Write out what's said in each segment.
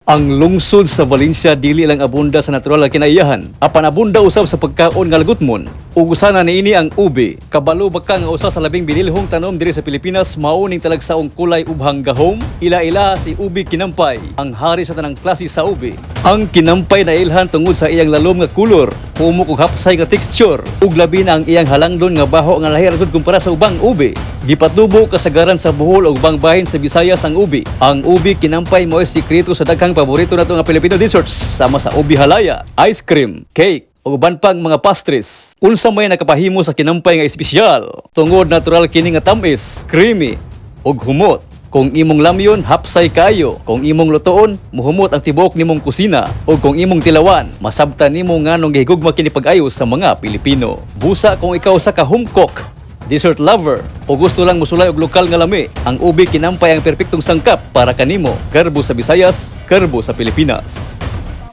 Ang lungsod sa Valencia dili lang abunda sa natural nga kinaiyahan, apan abunda usab sa pagkaon nga lagutmon. Ug usana niini ang ube. Kabalo baka nga usa sa labing binilhong tanom diri sa Pilipinas mao ning talagsaong kulay ubhang gahom. Ila-ila si ube kinampay, ang hari sa tanang klase sa ube. Ang kinampay na ilhan tungod sa iyang lalom nga kulor, humok ug hapsay nga texture, ug labi na ang iyang halangdon nga baho nga lahi ra kumpara sa ubang ube. Gipatubo kasagaran sa Bohol ug ubang bahin sa Visayas ang ubi. Ang ubi kinampay mao sikreto sa daghang paborito nato nga Filipino desserts sama sa ubi halaya, ice cream, cake ug uban pang mga pastries. Unsa may nakapahimo sa kinampay nga espesyal? Tungod natural kini nga tamis, creamy ug humot. Kung imong lamyon, hapsay kayo. Kung imong lutoon, muhumot ang tibuok nimong kusina. O kung imong tilawan, masabtan nimo nganong gihigugma kini pag-ayo sa mga Pilipino. Busa kung ikaw sa ka home cook, dessert lover, o gusto lang musulay og lokal nga lami, ang ubi kinampay ang perpektong sangkap para kanimo. Karbo sa Visayas, karbo sa Pilipinas.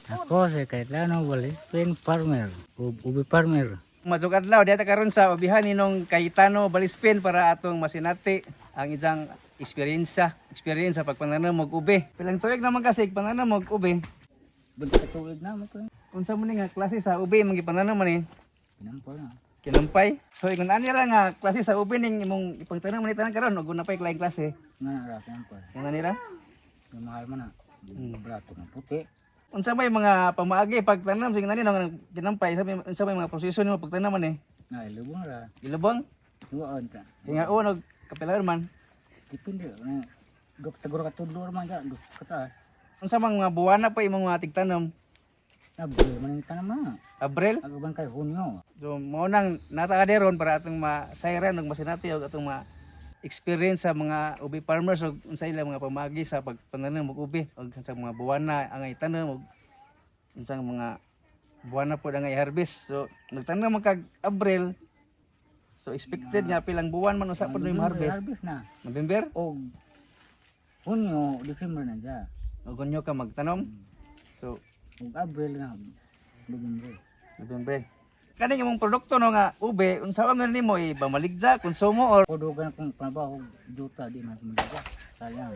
Ako si Cayetano Balispin Farmer, ubi farmer. Masuk adlaw diha ta karon sa ubihan ninong Cayetano Balispin para atong masinati ang ijang experience sa pagpananom og ube. Pilang tuig naman kasi pananom og ube. Bunta tuig na mo ko. Unsa man ni nga klase sa ube imong gipananom man ni? Pinampol na. Kinampay. So ingon ani ra nga klase sa ube ning imong ipangtanom man tanan karon ug napay laing klase. Nga ra pinampol. Ingon ani ra? Yung mahal man na. Brato ng puti. Unsa may mga pamaagi pagtanom sing nani nang kinampay sabi unsa may mga proseso nimo pagtanom man ni? Nga ilubong ra. Ilubong? Tuwaon ka. Ingaon og kapilaon man. Depende. Taguro ka tudlo man ka. Gusto ka taas. Unsa mang mga buwana pa imong mga tigtanom? Nabi man yung tanam na. Abril? Aguban kay Hunyo. So mao nang natakaderon para atong masayran ug masinati og atong experience sa mga ubi farmers ug unsa ila mga pamagi sa pagpananom og ubi ug sa mga buwana ang itanom ug unsang mga buwana pod ang i-harvest. So nagtanom man kag Abril. So expected nga pilang buwan man usa pod mo harvest. Harvest na. November O Hunyo, December na dyan. ug kunyo ka magtanom. So O Abril na. November. Kaning imong produkto no nga ube unsa man nimo ibamaligja konsumo or Kudugan kung pabaho juta di man sumaga. Sayang.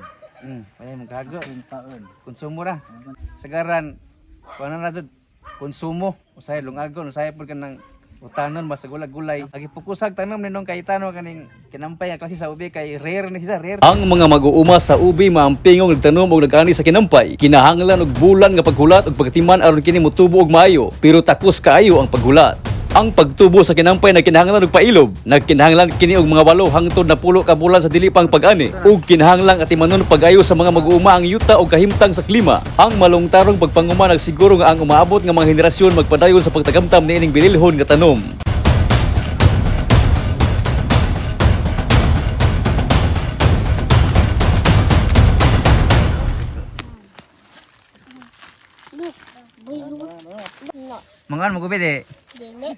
ay maghago Yung paon. konsumo ra. Sagaran kuno na jud konsumo usay lungagon usay pud kanang utanon mas gulay-gulay agi pukusag tanom ninong Cayetano kaning kinampay nga klase sa ube kay rare ni siya rare. Ang mga mag-uuma sa ubi maampingong nagtanom og nag-ani sa kinampay, kinahanglan og bulan nga paghulat ug pagtiman aron kini motubo og maayo, pero takos kaayo ang paghulat. Ang pagtubo sa kinampay nagkinahanglan og pailob, nagkinahanglan kini og mga 8 hangtod na 10 ka bulan sa dili pang pag-ani, ug kinahanglan atimanon pag-ayo sa mga mag-uuma ang yuta og kahimtang sa klima. Ang malungtarong pagpanguma nagsiguro nga ang umaabot nga mga henerasyon magpadayon sa pagtagamtam niining binilhon nga tanom. Mangan mo ube de. Dili.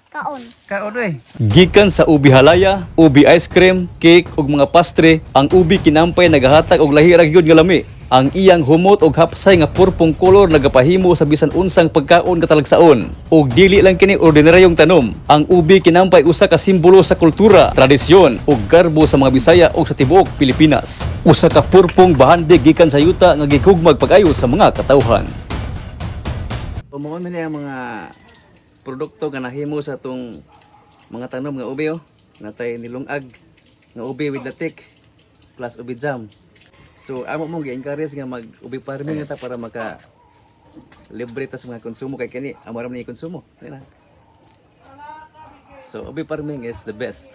Kaon. Kaon oy. Gikan sa ubi halaya, ubi ice cream, cake ug mga pastre, ang ubi kinampay nagahatag og lahi ra gyud nga lami. Ang iyang humot og hapsay nga purpong kolor nagapahimo sa bisan unsang pagkaon katalagsaon. Ug dili lang kini ordinaryong tanom. Ang ubi kinampay usa ka simbolo sa kultura, tradisyon ug garbo sa mga Bisaya ug sa tibuok Pilipinas. Usa ka purpong bahandig gikan sa yuta nga gihugmag pag-ayo sa mga katawhan. Pumuon man ang mga produkto nga nahimo sa atong mga tanom nga ube natay nilungag nga ube with latik plus ube jam. So amo mong gi-encourage nga mag-ube farming ta para maka libre ta sa mga konsumo kay kani amo ra man ni konsumo. So ube farming is the best.